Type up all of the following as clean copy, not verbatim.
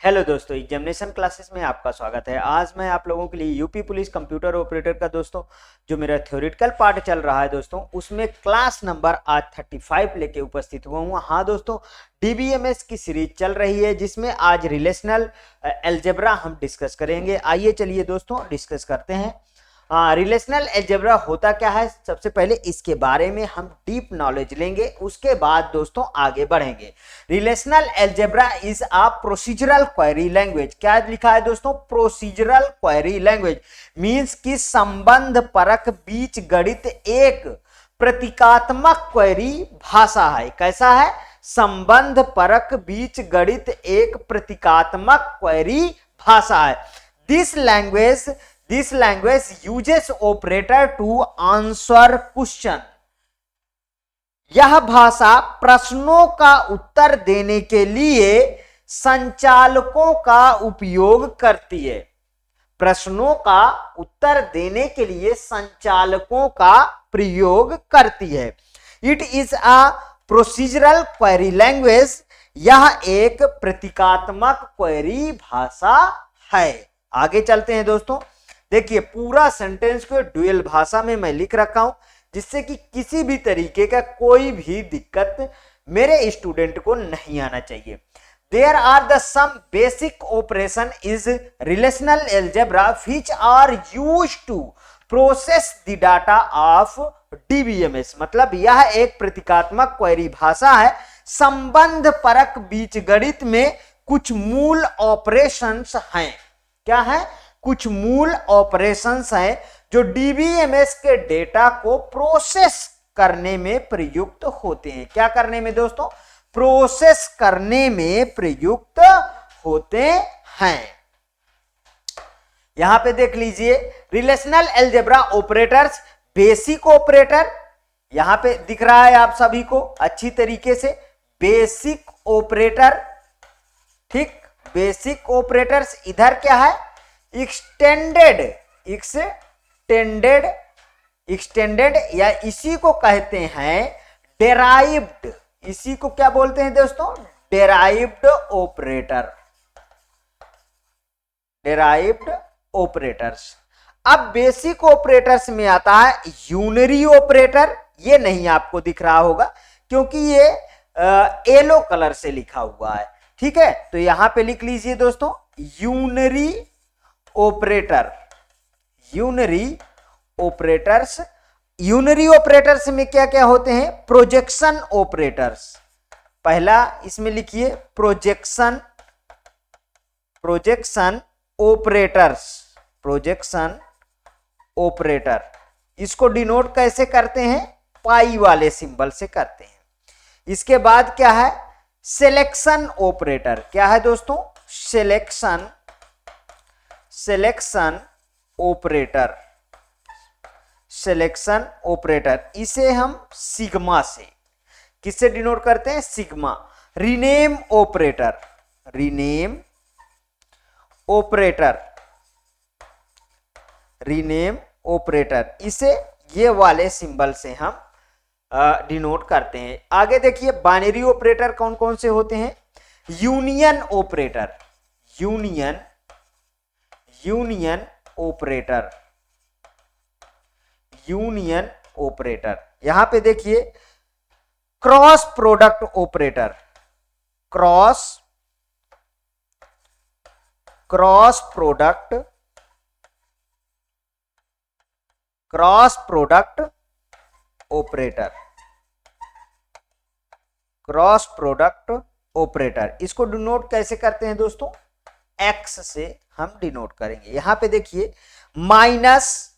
Hello दोस्तों, examination classes में आपका स्वागत है। आज मैं आप लोगों के लिए यूपी पुलिस कंप्यूटर ऑपरेटर का दोस्तों जो मेरा थ्योरेटिकल पार्ट चल रहा है दोस्तों, उसमें क्लास नंबर आज 35 लेके उपस्थित हुआ हूँ। हाँ दोस्तों, डीबीएमएस की सीरीज चल रही है जिसमें आज रिलेशनल अलजेब्रा हम डिस्कस करेंगे। आइए चलिए दोस्तों डिस्कस करते हैं। रिलेशनल अलजेब्रा होता क्या है, सबसे पहले इसके बारे में हम डीप नॉलेज लेंगे, उसके बाद दोस्तों आगे बढ़ेंगे। Relational algebra is a procedural query language. क्या लिखा है दोस्तों? प्रोसीजरल क्वेरी लैंग्वेज मींस कि संबंध परक बीज गणित एक प्रतीकात्मक क्वेरी भाषा है। कैसा है? संबंध परक बीज गणित एक प्रतीकात्मक क्वेरी भाषा है। This language uses operator to answer question. यह भाषा प्रश्नों का उत्तर देने के लिए संचालकों का उपयोग करती है। प्रश्नों का उत्तर देने के लिए संचालकों का प्रयोग करती है। It is a procedural query language. यह एक प्रतीकात्मक क्वेरी भाषा है। आगे चलते हैं दोस्तों। देखिए, पूरा सेंटेंस को ड्यूअल भाषा में मैं लिख रखा हूं जिससे कि किसी भी तरीके का कोई भी दिक्कत मेरे स्टूडेंट को नहीं आना चाहिए। There are the some basic operation is relational algebra which are used to process the data of DBMS। मतलब यह एक प्रतीकात्मक क्वेरी भाषा है। संबंध परक बीजगणित में कुछ मूल ऑपरेशंस हैं। क्या है? कुछ मूल ऑपरेशंस हैं जो डीबीएमएस के डेटा को प्रोसेस करने में प्रयुक्त होते हैं। क्या करने में दोस्तों? प्रोसेस करने में प्रयुक्त होते हैं। यहां पे देख लीजिए, relational algebra operators, basic operator यहां पे दिख रहा है आप सभी को अच्छी तरीके से। बेसिक ऑपरेटर, ठीक। बेसिक ऑपरेटर्स इधर क्या है? एक्सटेंडेड या इसी को कहते हैं डेराइव्ड। इसी को क्या बोलते हैं दोस्तों? Derived operator. Derived operators. अब बेसिक ऑपरेटर्स में आता है यूनरी ऑपरेटर। ये नहीं आपको दिख रहा होगा क्योंकि ये येलो कलर से लिखा हुआ है, ठीक है। तो यहां पे लिख लीजिए दोस्तों, unary operator. Unary operators. Unary operators में क्या क्या होते हैं? Projection operators. पहला इसमें लिखिए प्रोजेक्शन ऑपरेटर्स। प्रोजेक्शन ऑपरेटर, इसको डिनोट कैसे करते हैं? पाई वाले सिंबल से करते हैं। इसके बाद क्या है? Selection operator. क्या है दोस्तों? Selection operator. सिलेक्शन ऑपरेटर, इसे हम सिग्मा से, किससे डिनोट करते हैं? Sigma. Rename operator. Rename operator. Rename operator, इसे ये वाले सिंबल से हम डिनोट करते हैं। आगे देखिए, बाइनरी ऑपरेटर कौन कौन से होते हैं? Union operator. Union operator. Union operator. यहां पे देखिए, cross product operator. Cross product operator. Cross product operator, इसको डिनोट कैसे करते हैं दोस्तों? एक्स से हम डिनोट करेंगे। यहां पे देखिए, माइनस,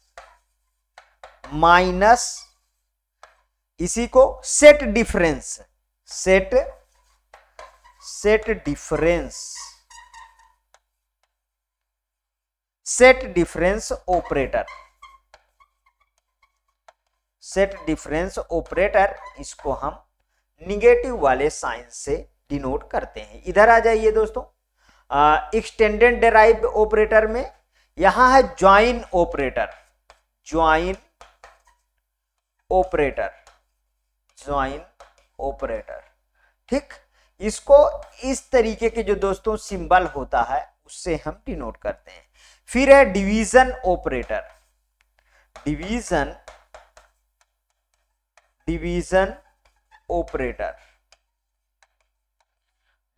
इसी को set difference. Set difference operator. Set difference operator, इसको हम निगेटिव वाले साइन से डिनोट करते हैं। इधर आ जाइए दोस्तों, एक्सटेंडेड डेराइव्ड ऑपरेटर में यहां है ज्वाइन ऑपरेटर। ज्वाइन ऑपरेटर, ठीक। इसको इस तरीके के जो दोस्तों सिंबल होता है उससे हम डिनोट करते हैं। फिर है division operator. Division operator,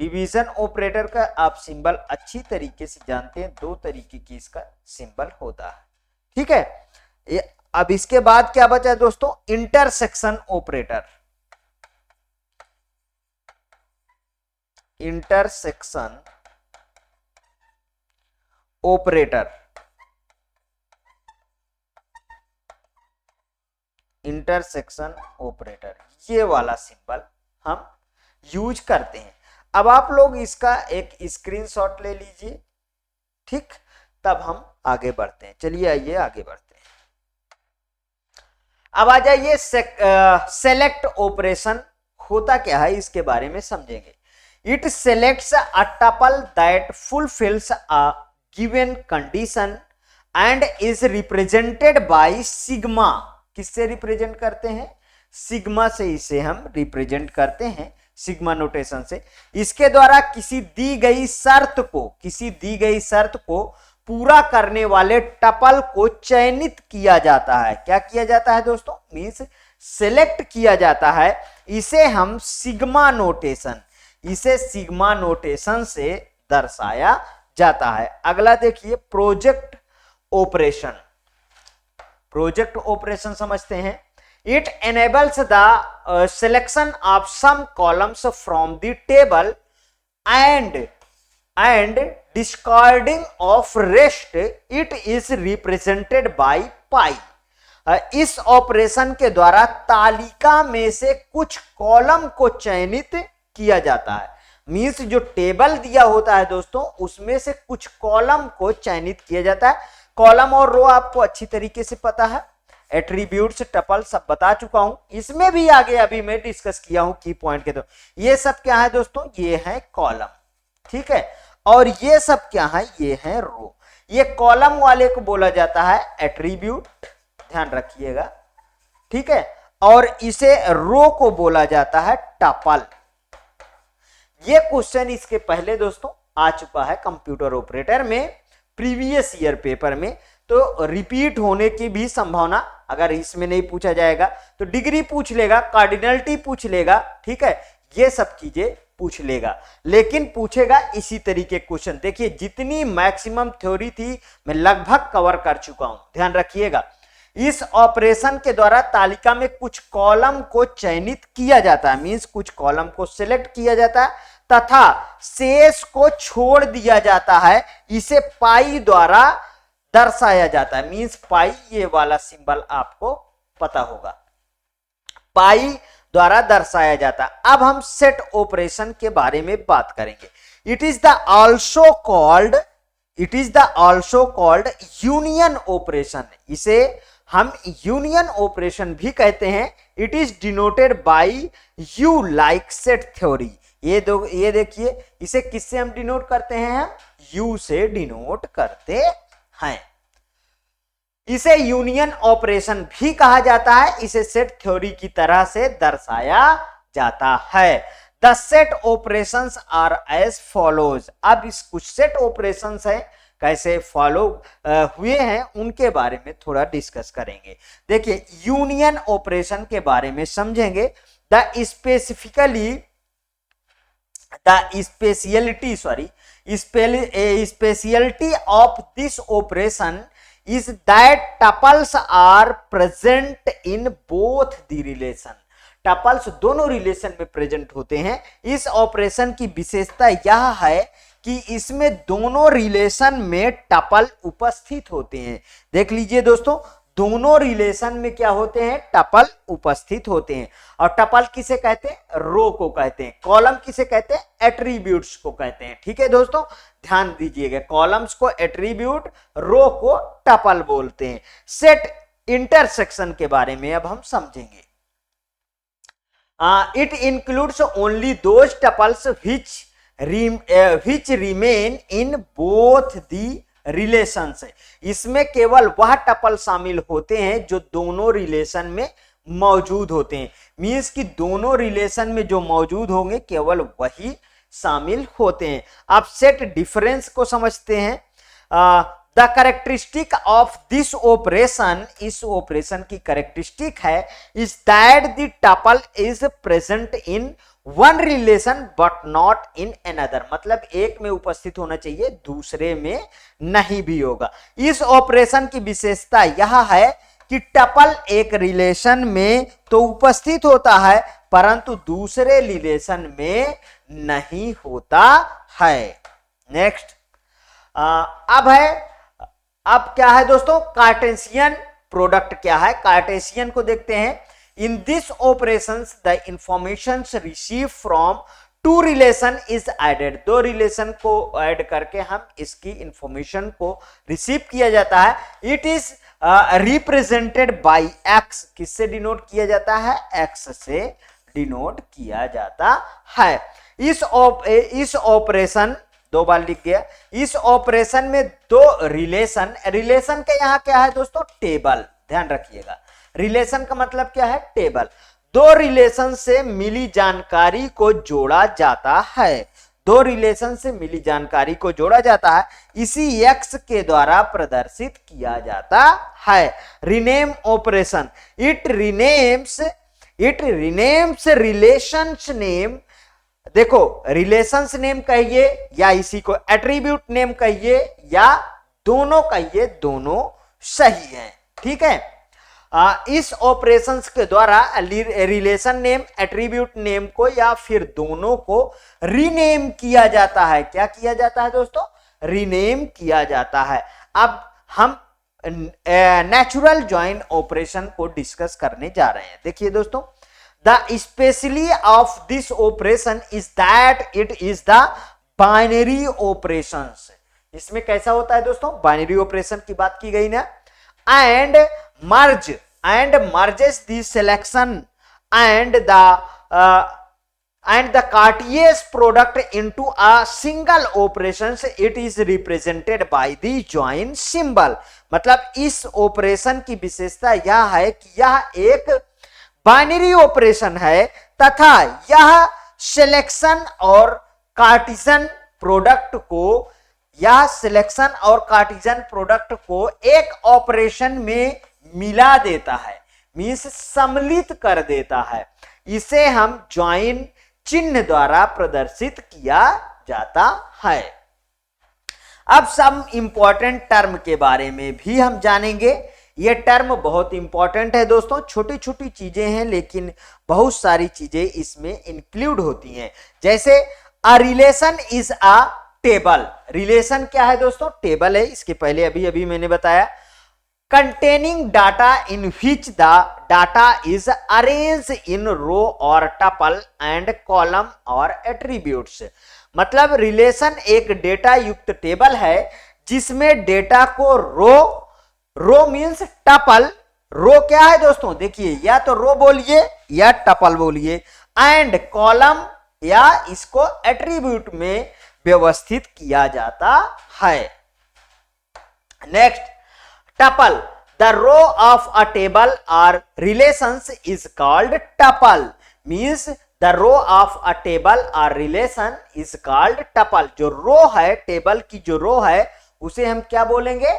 division operator का आप सिंबल अच्छी तरीके से जानते हैं, दो तरीके की इसका सिंबल होता है, ठीक है। अब इसके बाद क्या बचा है दोस्तों, intersection operator. Intersection operator, intersection operator, ये वाला सिंबल हम यूज करते हैं। अब आप लोग इसका एक स्क्रीनशॉट ले लीजिए, ठीक, तब हम आगे बढ़ते हैं। चलिए आइए आगे बढ़ते हैं। अब आ जाइए सेलेक्ट ऑपरेशन होता क्या है इसके बारे में समझेंगे। It selects a tuple that fulfils a given condition and is represented by sigma. किससे रिप्रेजेंट करते हैं, सिग्मा से इसे हम रिप्रेजेंट करते हैं, सिग्मा नोटेशन से। इसके द्वारा किसी दी गई शर्त को पूरा करने वाले टपल को चयनित किया जाता है। क्या किया जाता है दोस्तों, मींस सिलेक्ट किया जाता है। इसे हम सिग्मा नोटेशन से दर्शाया जाता है। अगला देखिए प्रोजेक्ट ऑपरेशन। प्रोजेक्ट ऑपरेशन समझते हैं। It enables the selection of some columns from the table and discarding of rest. It is represented by pi. इस ऑपरेशन के द्वारा तालिका में से कुछ कॉलम को चयनित किया जाता है। मींस जो टेबल दिया होता है दोस्तों उसमें से कुछ कॉलम को चयनित किया जाता है। कॉलम और रो आपको अच्छी तरीके से पता है, एट्रीब्यूट्स, टपल सब बता चुका हूं। इसमें भी आगे अभी मैं डिस्कस किया हूं की पॉइंट के तो ये सब क्या है दोस्तों, ये है कॉलम, ठीक है। और ये सब क्या है, ये है रो। ये कॉलम वाले को बोला जाता है एट्रीब्यूट, ध्यान रखिएगा, ठीक है। और इसे रो को बोला जाता है टपल। ये क्वेश्चन इसके पहले दोस्तों आ चुका है कंप्यूटर ऑपरेटर में, प्रीवियस ईयर पेपर में। तो रिपीट होने की भी संभावना, अगर इसमें नहीं पूछा जाएगा तो डिग्री पूछ लेगा, कार्डिनलिटी पूछ लेगा, ठीक है, ये सब चीजें पूछ लेगा, लेकिन पूछेगा इसी तरीके क्वेश्चन। देखिए जितनी मैक्सिमम थ्योरी थी मैं लगभग कवर कर चुका हूं, ध्यान रखिएगा। इस ऑपरेशन के द्वारा तालिका में कुछ कॉलम को चयनित किया जाता है, मींस कुछ कॉलम को सिलेक्ट किया जाता है तथा शेष को छोड़ दिया जाता है। इसे पाई द्वारा दर्शाया जाता है, मींस पाई, ये वाला सिंबल आपको पता होगा, पाई द्वारा दर्शाया जाता है। अब हम सेट ऑपरेशन के बारे में बात करेंगे। It is the also called union operation. इसे हम यूनियन ऑपरेशन भी कहते हैं। It is denoted by you like set theory. ये देखिए, इसे किससे हम डिनोट करते हैं, यू से डिनोट करते हैं। इसे यूनियन ऑपरेशन भी कहा जाता है। इसे सेट थ्योरी की तरह से दर्शाया जाता है। The set operations are as follows. अब इस कुछ सेट ऑपरेशंस है कैसे फॉलो हुए हैं उनके बारे में थोड़ा डिस्कस करेंगे। देखिए यूनियन ऑपरेशन के बारे में समझेंगे। The speciality of this operation is that tuples are present in both the relation. Tuples दोनों रिलेशन में प्रेजेंट होते हैं। इस ऑपरेशन की विशेषता यह है कि इसमें दोनों रिलेशन में टपल उपस्थित होते हैं। देख लीजिए दोस्तों, दोनों रिलेशन में क्या होते हैं, टपल उपस्थित होते हैं। और टपल किसे कहते हैं, रो को कहते हैं। कॉलम किसे कहते हैं, एट्रीब्यूट्स को कहते हैं। ठीक है दोस्तों, ध्यान दीजिएगा, कॉलम्स को एट्रीब्यूट, रो को टपल बोलते हैं। सेट इंटरसेक्शन के बारे में अब हम समझेंगे। It includes only those tuples which remain in both the relation से। इसमें केवल वह टपल शामिल होते हैं जो दोनों रिलेशन में मौजूद होते हैं। मीन्स कि दोनों रिलेशन में जो मौजूद होंगे केवल वही शामिल होते हैं। अब सेट डिफरेंस को समझते हैं। The characteristic of this operation, इस ऑपरेशन की कैरेक्टरिस्टिक है is that the tuple is present in one relation but not in another, मतलब एक में उपस्थित होना चाहिए दूसरे में नहीं भी होगा। इस ऑपरेशन की विशेषता यह है कि टपल एक रिलेशन में तो उपस्थित होता है परंतु दूसरे रिलेशन में नहीं होता है। नेक्स्ट अब क्या है दोस्तों, कार्टेशियन प्रोडक्ट क्या है, कार्टेशियन को देखते हैं। In this operations the information receive from two relation is added, दो रिलेशन को ऐड करके हम इसकी इंफॉर्मेशन को रिसीव किया जाता है। It is represented by X, किससे डिनोट किया जाता है, एक्स से डिनोट किया जाता है। इस ऑपरेशन, दो बार लिख गया, इस ऑपरेशन में दो रिलेशन, रिलेशन के यहां क्या है दोस्तों, टेबल, ध्यान रखिएगा, रिलेशन का मतलब क्या है, टेबल। दो रिलेशन से मिली जानकारी को जोड़ा जाता है, दो रिलेशन से मिली जानकारी को जोड़ा जाता है, इसी एक्स के द्वारा प्रदर्शित किया जाता है। Rename operation, it renames relations name, देखो रिलेशंस नेम कहिए या इसी को एट्रीब्यूट नेम कहिए या दोनों कहिए, दोनों सही है, ठीक है। इस ऑपरेशंस के द्वारा रिलेशन नेम, एट्रीब्यूट नेम को या फिर दोनों को रीनेम किया जाता है। क्या किया जाता है दोस्तों, रीनेम किया जाता है। अब हम नेचुरल जॉइन ऑपरेशन को डिस्कस करने जा रहे हैं। देखिए दोस्तों, the specially of this operation is that it is the binary operations. इसमें कैसा होता है दोस्तों, बाइनरी ऑपरेशन की बात की गई ना। And merges the selection and the Cartesian product into a single operations, it is represented by the join symbol। मतलब इस ऑपरेशन की विशेषता यह है कि यह एक बाइनरी ऑपरेशन है तथा यह सिलेक्शन और कार्टेशियन प्रोडक्ट को, यह सिलेक्शन और कार्टेशियन प्रोडक्ट को एक ऑपरेशन में मिला देता है, मींस सम्मिलित कर देता है। इसे हम ज्वाइन चिन्ह द्वारा प्रदर्शित किया जाता है। अब सब इंपॉर्टेंट टर्म के बारे में भी हम जानेंगे। ये टर्म बहुत इंपॉर्टेंट है दोस्तों, छोटी छोटी चीजें हैं लेकिन बहुत सारी चीजें इसमें इंक्लूड होती हैं। जैसे a relation is a table, relation क्या है दोस्तों, टेबल है। इसके पहले अभी मैंने बताया, containing data in which the data is arranged in row or tuple and column or attributes। मतलब रिलेशन एक डेटा युक्त टेबल है जिसमें डेटा को रो मीन्स टपल, रो क्या है दोस्तों, देखिए या तो रो बोलिए या टपल बोलिए, एंड कॉलम या इसको एट्रीब्यूट में व्यवस्थित किया जाता है। Next, tuple, the row of a table or relations is called tuple, means the row of a table or relation is called tuple। जो रो है, टेबल की जो रो है उसे हम क्या बोलेंगे,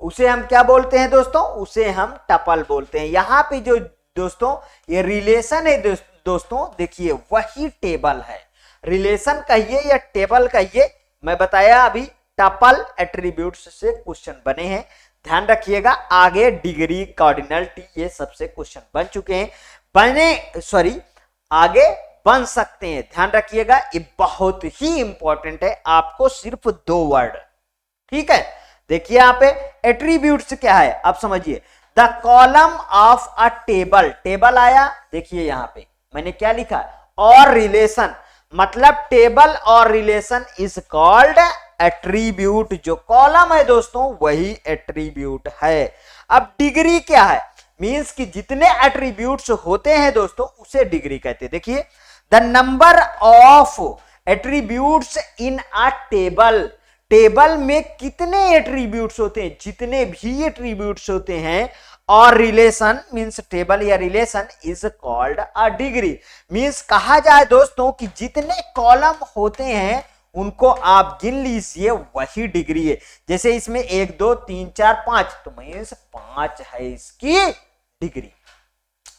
उसे हम क्या बोलते हैं दोस्तों, उसे हम टपल बोलते हैं। यहां पे जो दोस्तों ये रिलेशन है दोस्तों, देखिए वही टेबल है, रिलेशन कहिए या टेबल कहिए, मैं बताया अभी टपल एट्रीब्यूट्स से क्वेश्चन बने हैं, ध्यान रखिएगा। आगे डिग्री, कार्डिनलिटी, ये सबसे क्वेश्चन बन चुके हैं, आगे बन सकते हैं, ध्यान रखिएगा। ये बहुत ही इंपॉर्टेंट है, आपको सिर्फ 2 वर्ड, ठीक है। देखिए यहाँ पे एट्रीब्यूट्स क्या है, अब समझिए। The column of a table, table आया, देखिए यहाँ पे मैंने क्या लिखा, और रिलेशन, मतलब टेबल और रिलेशन इज कॉल्ड एट्रीब्यूट। जो कॉलम है दोस्तों वही एट्रीब्यूट है। अब डिग्री क्या है, मींस कि जितने एट्रीब्यूट्स होते हैं दोस्तों उसे डिग्री कहते हैं। देखिए, the number of attributes in a table, table में कितने एट्रीब्यूट्स होते हैं, जितने भी एट्रीब्यूट्स होते हैं और रिलेशन मीन्स टेबल या relation is called a degree. Means कहा जाए दोस्तों कि जितने कॉलम होते हैं उनको आप गिन लीजिए, वही डिग्री है। जैसे इसमें 1 2 3 4 5, तो मीन्स 5 है इसकी डिग्री।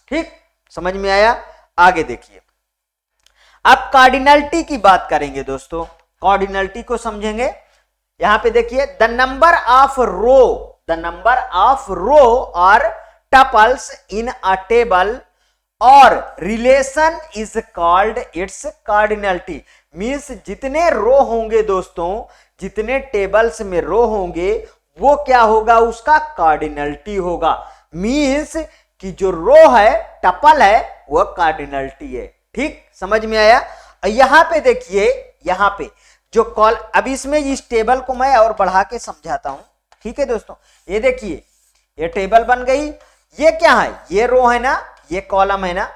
ठीक, समझ में आया? आगे देखिए, अब कार्डिनलिटी की बात करेंगे दोस्तों, कार्डिनलिटी को समझेंगे। यहां पे देखिए, द नंबर ऑफ रो और टपल्स इन अ टेबल और relation is called its cardinality. Means जितने रो होंगे दोस्तों, जितने टेबल्स में रो होंगे, वो क्या होगा? उसका कार्डिनलिटी होगा। मीन्स कि जो रो है, टपल है, वो कार्डिनलिटी है। ठीक, समझ में आया? यहां पे देखिए, यहां पे जो कॉल, अब इसमें इस टेबल को मैं और बढ़ा के समझाता हूं। ठीक है दोस्तों, ये देखिए, ये टेबल बन गई। ये क्या है? ये रो है ना, ये कॉलम है ना।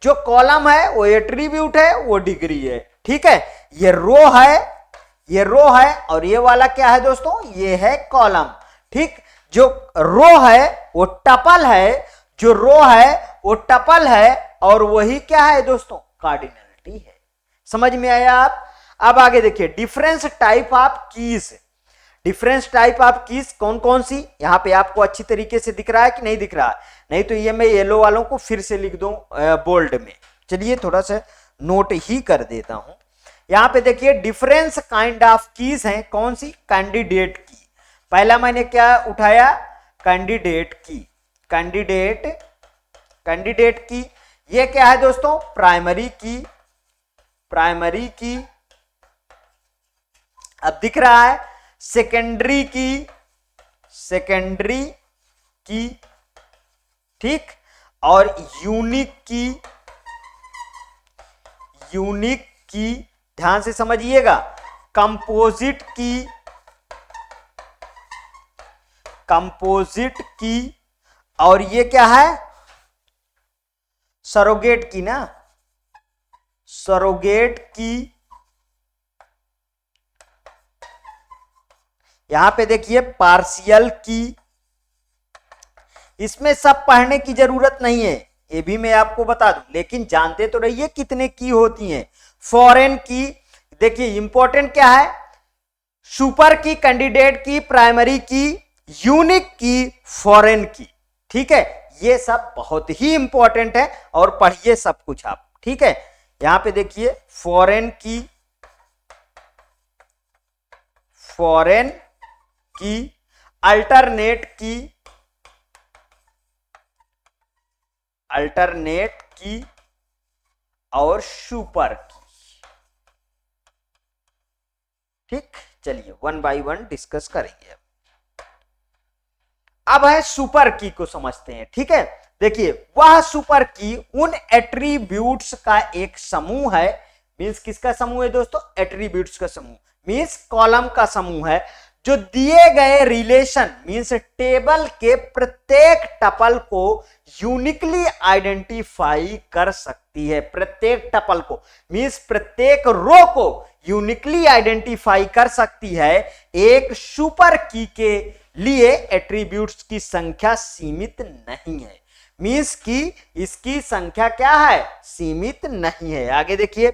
जो कॉलम है वो एट्रीब्यूट है, वो डिग्री है। ठीक है, ये रो है, ये रो है, और ये वाला क्या है दोस्तों? ये है कॉलम। ठीक, जो रो है वो टपल है, जो रो है वो टपल है, और वही क्या है दोस्तों? कार्डिनलिटी है। समझ में आया आप? अब आगे देखिए, difference type of keys. Difference type of keys कौन कौन सी? यहां पे आपको अच्छी तरीके से दिख रहा है कि नहीं दिख रहा है? नहीं तो ये मैं येलो वालों को फिर से लिख दूं बोल्ड में। चलिए थोड़ा सा नोट ही कर देता हूं। यहां पे देखिए, डिफरेंस काइंड ऑफ कीज हैं। कौन सी? कैंडिडेट की। पहला मैंने क्या उठाया? कैंडिडेट की। कैंडिडेट की। ये क्या है दोस्तों? प्राइमरी की। प्राइमरी की। अब दिख रहा है सेकेंडरी की। सेकेंडरी की। ठीक, और यूनिक की। यूनिक की, ध्यान से समझिएगा। Composite key. Composite key. और ये क्या है? सरोगेट की ना, सरोगेट की। यहां पे देखिए, पार्शियल की। इसमें सब पढ़ने की जरूरत नहीं है, ये भी मैं आपको बता दूं, लेकिन जानते तो रहिए कितने की होती हैं। फॉरेन की, देखिए इंपॉर्टेंट क्या है? सुपर की, कैंडिडेट की, प्राइमरी की, यूनिक की, फॉरेन की। ठीक है, ये सब बहुत ही इंपॉर्टेंट है, और पढ़िए सब कुछ आप। ठीक है, यहां पे देखिए, फॉरेन की, फॉरेन की, अल्टरनेट की, अल्टरनेट की, और सुपर की। ठीक, चलिए वन बाय वन डिस्कस करेंगे। अब है सुपर की को समझते हैं। ठीक है, देखिए, वह सुपर की उन एट्रीब्यूट्स का एक समूह है। मींस किसका समूह है दोस्तों? एट्रीब्यूट्स का समूह। मींस कॉलम का समूह है, जो दिए गए रिलेशन मींस टेबल के प्रत्येक टपल को यूनिकली आइडेंटिफाई कर सकती है। प्रत्येक टपल को मींस प्रत्येक रो को यूनिकली आइडेंटिफाई कर सकती है। एक सुपर की के लिए एट्रीब्यूट्स की संख्या सीमित नहीं है। मींस की इसकी संख्या क्या है? सीमित नहीं है। आगे देखिए,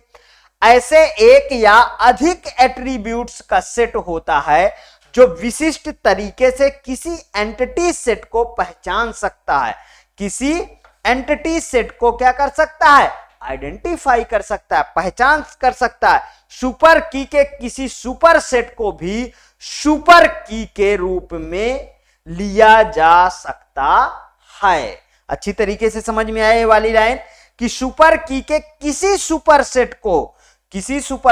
ऐसे एक या अधिक एट्रीब्यूट्स का सेट होता है जो विशिष्ट तरीके से किसी एंटिटी सेट को पहचान सकता है। किसी एंटिटी सेट को क्या कर सकता है? आइडेंटिफाई कर सकता है, पहचान कर सकता है। सुपर की के किसी सुपर सेट को भी सुपर की के रूप में लिया जा सकता है। अच्छी तरीके से समझ में आए ये वाली लाइन कि सुपर की के किसी सुपर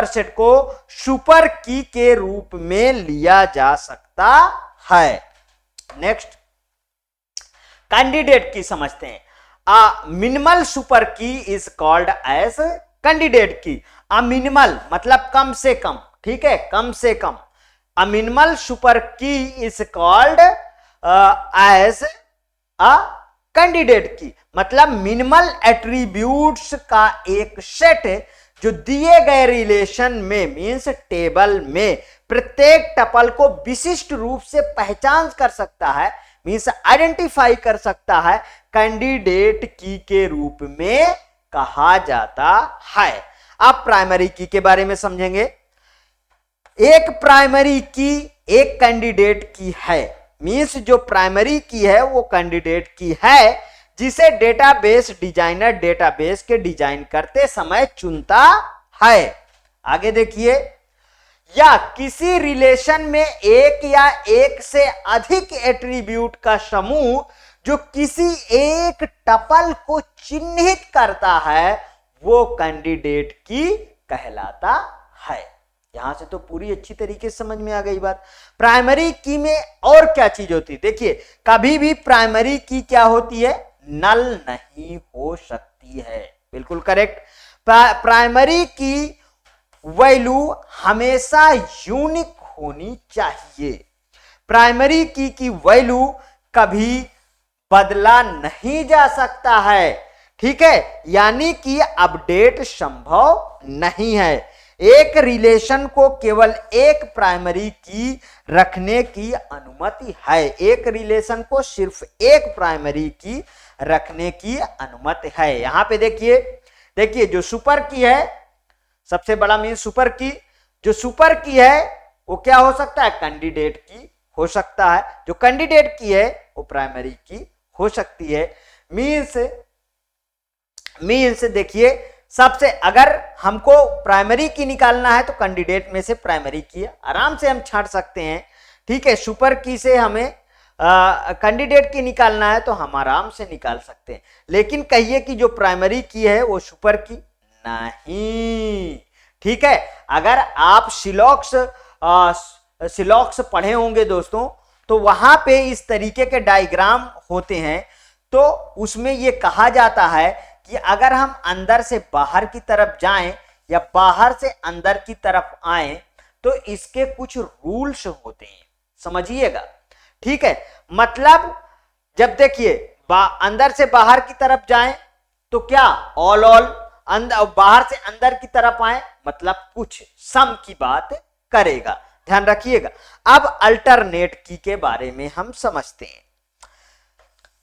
सेट को सुपर की के रूप में लिया जा सकता है। नेक्स्ट, कैंडिडेट की समझते हैं। अ minimal super key is called as candidate की। अ मिनिमल मतलब कम से कम। ठीक है, कम से कम। A minimal super key is called as a candidate key, मतलब मिनिमल एट्रीब्यूट्स का एक सेट जो दिए गए रिलेशन में मींस टेबल में प्रत्येक टपल को विशिष्ट रूप से पहचान कर सकता है। मीन्स आइडेंटिफाई कर सकता है, कैंडिडेट की के रूप में कहा जाता है। अब प्राइमरी की के बारे में समझेंगे। एक प्राइमरी की एक कैंडिडेट की है, मीन्स जो प्राइमरी की है वो कैंडिडेट की है, जिसे डेटाबेस डिजाइनर डेटाबेस के डिजाइन करते समय चुनता है। आगे देखिए, या किसी रिलेशन में एक या एक से अधिक एट्रीब्यूट का समूह जो किसी एक टपल को चिन्हित करता है वो कैंडिडेट की कहलाता है। यहां से तो पूरी अच्छी तरीके से समझ में आ गई बात। प्राइमरी की में और क्या चीज होती है, देखिए कभी भी प्राइमरी की क्या होती है, नल नहीं हो सकती है। बिल्कुल करेक्ट। प्राइमरी की वैल्यू हमेशा यूनिक होनी चाहिए। प्राइमरी की वैल्यू कभी बदला नहीं जा सकता है, ठीक है, यानी कि अपडेट संभव नहीं है। एक रिलेशन को केवल एक प्राइमरी की रखने की अनुमति है, एक रिलेशन को सिर्फ एक प्राइमरी की रखने की अनुमति है। यहां पे देखिए जो सुपर की है, सबसे बड़ा मीन सुपर की, जो सुपर की है वो क्या हो सकता है, कैंडिडेट की हो सकता है, जो कैंडिडेट की है वो प्राइमरी की हो सकती है। मीन्स देखिए, सबसे अगर हमको प्राइमरी की निकालना है तो कैंडिडेट में से प्राइमरी की आराम से हम छांट सकते हैं, ठीक है। सुपर की से हमें कैंडिडेट की निकालना है तो हम आराम से निकाल सकते हैं, लेकिन कहिए कि जो प्राइमरी की है वो सुपर की नहीं, ठीक है। अगर आप सिलॉक्स पढ़े होंगे दोस्तों, तो वहां पे इस तरीके के डायग्राम होते हैं, तो उसमें यह कहा जाता है कि अगर हम अंदर से बाहर की तरफ जाएं या बाहर से अंदर की तरफ आएं तो इसके कुछ रूल्स होते हैं, समझिएगा, ठीक है। मतलब जब देखिए अंदर से बाहर की तरफ जाएं तो क्या ऑल बाहर से अंदर की तरफ आए मतलब कुछ सम की बात करेगा, ध्यान रखिएगा। अब अल्टरनेट की के बारे में हम समझते हैं।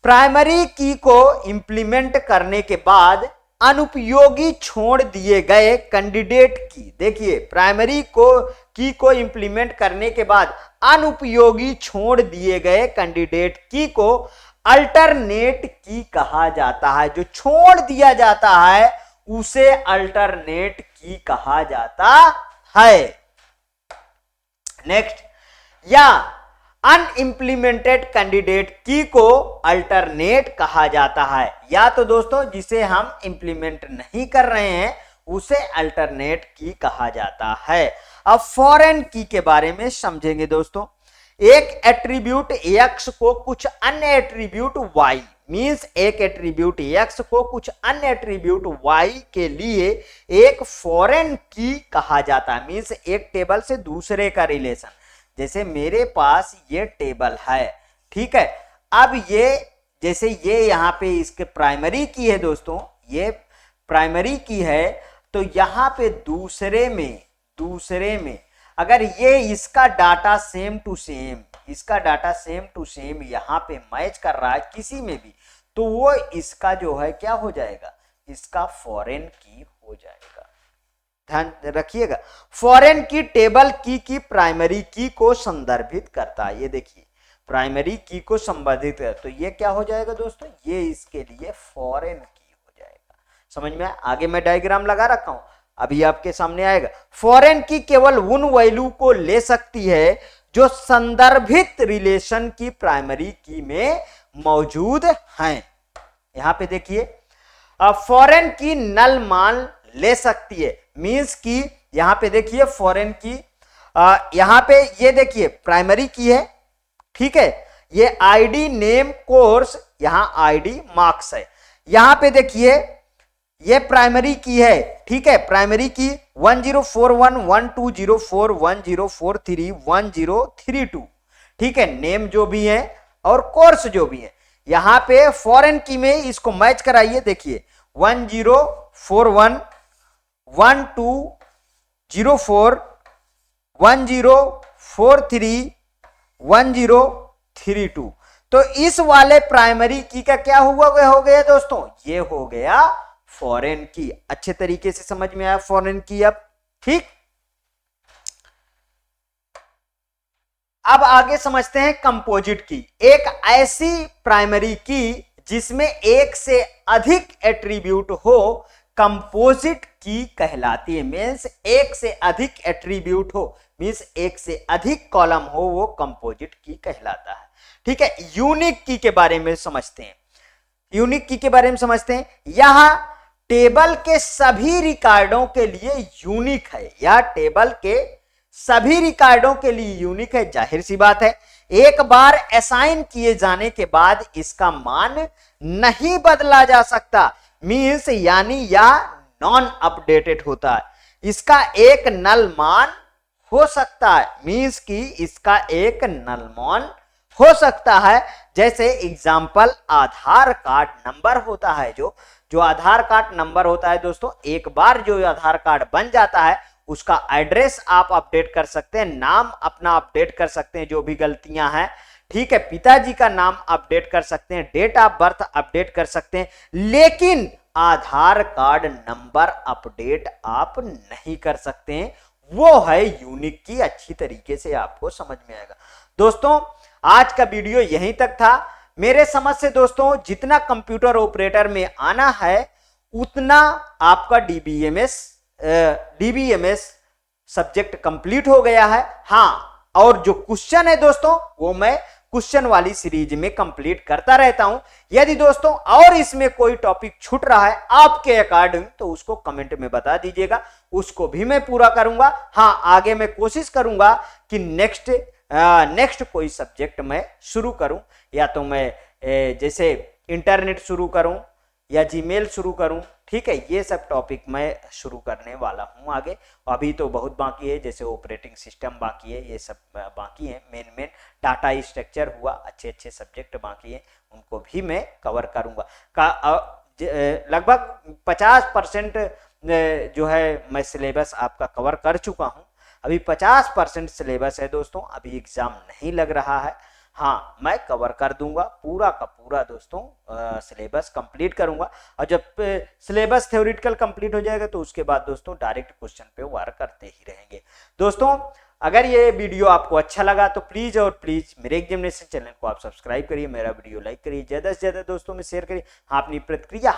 प्राइमरी की को इंप्लीमेंट करने के बाद अनुपयोगी छोड़ दिए गए कैंडिडेट की, देखिए प्राइमरी की को इंप्लीमेंट करने के बाद अनुपयोगी छोड़ दिए गए कैंडिडेट की को अल्टरनेट की कहा जाता है। जो छोड़ दिया जाता है उसे अल्टरनेट की कहा जाता है। नेक्स्ट, या अनइंप्लीमेंटेड कैंडिडेट की को अल्टरनेट कहा जाता है, या तो दोस्तों जिसे हम इंप्लीमेंट नहीं कर रहे हैं उसे अल्टरनेट की कहा जाता है। अब फॉरेन की के बारे में समझेंगे दोस्तों। एक एट्रीब्यूट x को कुछ अन्य एट्रीब्यूट y, मींस एक एट्रीब्यूट x को कुछ अन्य एट्रीब्यूट y के लिए एक फॉरेन की कहा जाता है। मींस एक टेबल से दूसरे का रिलेशन, जैसे मेरे पास ये टेबल है, ठीक है। अब ये जैसे ये यहाँ पे इसके प्राइमरी की है दोस्तों, ये प्राइमरी की है, तो यहाँ पे दूसरे में अगर ये इसका डाटा सेम टू सेम यहाँ पे मैच कर रहा है किसी में भी, तो वो इसका जो है क्या हो जाएगा, इसका फॉरेन की हो जाएगा। ध्यान रखिएगा, फॉरेन की टेबल की प्राइमरी की को संदर्भित करता है। ये देखिए प्राइमरी की को संबंधित है, तो ये क्या हो जाएगा दोस्तों, ये इसके लिए फॉरेन की हो जाएगा। समझ में आगे मैं डायग्राम लगा रखा हूं, अभी आपके सामने आएगा। फॉरेन की केवल उन वैल्यू को ले सकती है जो संदर्भित रिलेशन की प्राइमरी की में मौजूद हैं। यहां पे देखिए फॉरेन की नल मान ले सकती है, मींस की यहां पे देखिए फॉरेन की यहां पे ये देखिए प्राइमरी की है, ठीक है। ये आईडी नेम कोर्स, यहां आईडी मार्क्स है। यहां पे देखिए ये प्राइमरी की है, ठीक है। प्राइमरी की 1041120410431032, ठीक है। नेम जो भी है और कोर्स जो भी है, यहां पे फॉरेन की में इसको मैच कराइए। देखिए 1041120410431032, तो इस वाले प्राइमरी की का क्या हो गया दोस्तों, ये हो गया फॉरेन की। अच्छे तरीके से समझ में आया फॉरेन की अब, ठीक। अब आगे समझते हैं कंपोजिट की। एक ऐसी प्राइमरी की जिसमें एक से अधिक एट्रीब्यूट हो कंपोजिट की कहलाती है। मीन्स एक से अधिक एट्रीब्यूट हो, मीन्स एक से अधिक कॉलम हो, वो कंपोजिट की कहलाता है। ठीक है, यूनिक की के बारे में समझते हैं। यूनिक की के बारे में समझते हैं। यह टेबल के सभी रिकॉर्डों के लिए यूनिक है। यह टेबल के सभी रिकॉर्डों के लिए यूनिक है। जाहिर सी बात है, एक बार असाइन किए जाने के बाद इसका मान नहीं बदला जा सकता। मीन्स यानी यह नॉन अपडेटेड होता है। इसका एक नल मान हो सकता है, मीन्स कि इसका एक नल मान हो सकता है। जैसे एग्जाम्पल आधार कार्ड नंबर होता है, जो आधार कार्ड नंबर होता है दोस्तों, एक बार जो आधार कार्ड बन जाता है उसका एड्रेस आप अपडेट कर सकते हैं, नाम अपना अपडेट कर सकते हैं जो भी गलतियां हैं, ठीक है, पिताजी का नाम अपडेट कर सकते हैं, डेट ऑफ बर्थ अपडेट कर सकते हैं, लेकिन आधार कार्ड नंबर अपडेट आप नहीं कर सकते हैं। वो है यूनिक की। अच्छी तरीके से आपको समझ में आएगा। दोस्तों आज का वीडियो यहीं तक था। मेरे समझ से दोस्तों जितना कंप्यूटर ऑपरेटर में आना है उतना आपका डीबीएमएस सब्जेक्ट कंप्लीट हो गया है। हाँ, और जो क्वेश्चन है दोस्तों वो मैं क्वेश्चन वाली सीरीज में कंप्लीट करता रहता हूं। यदि दोस्तों और इसमें कोई टॉपिक छूट रहा है आपके अकॉर्डिंग तो उसको कमेंट में बता दीजिएगा, उसको भी मैं पूरा करूंगा। हाँ, आगे मैं कोशिश करूंगा कि नेक्स्ट कोई सब्जेक्ट मैं शुरू करूं, या तो मैं जैसे इंटरनेट शुरू करूं या जीमेल शुरू करूं, ठीक है, ये सब टॉपिक मैं शुरू करने वाला हूं आगे। अभी तो बहुत बाकी है, जैसे ऑपरेटिंग सिस्टम बाकी है, ये सब बाकी है। मेन डाटा स्ट्रक्चर हुआ, अच्छे सब्जेक्ट बाकी है, उनको भी मैं कवर करूंगा। लगभग 50% जो है मैं सिलेबस आपका कवर कर चुका हूं। अभी 50% सिलेबस है दोस्तों, अभी एग्जाम नहीं लग रहा है। हाँ, मैं कवर कर दूंगा पूरा का पूरा दोस्तों, सिलेबस कंप्लीट करूंगा। और जब सिलेबस थ्योरेटिकल कंप्लीट हो जाएगा तो उसके बाद दोस्तों डायरेक्ट क्वेश्चन पे वार करते ही रहेंगे। दोस्तों अगर ये वीडियो आपको अच्छा लगा तो प्लीज और प्लीज मेरे एग्जामिनेशन चैनल को आप सब्सक्राइब करिए, मेरा वीडियो लाइक करिए, ज्यादा से ज्यादा दोस्तों में शेयर करिए। हाँ, अपनी प्रतिक्रिया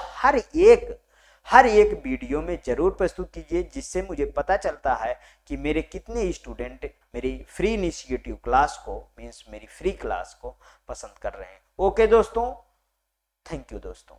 हर एक वीडियो में जरूर प्रस्तुत कीजिए, जिससे मुझे पता चलता है कि मेरे कितने स्टूडेंट मेरी फ्री इनिशिएटिव क्लास को, मीन्स मेरी फ्री क्लास को पसंद कर रहे हैं। ओके दोस्तों, थैंक यू दोस्तों।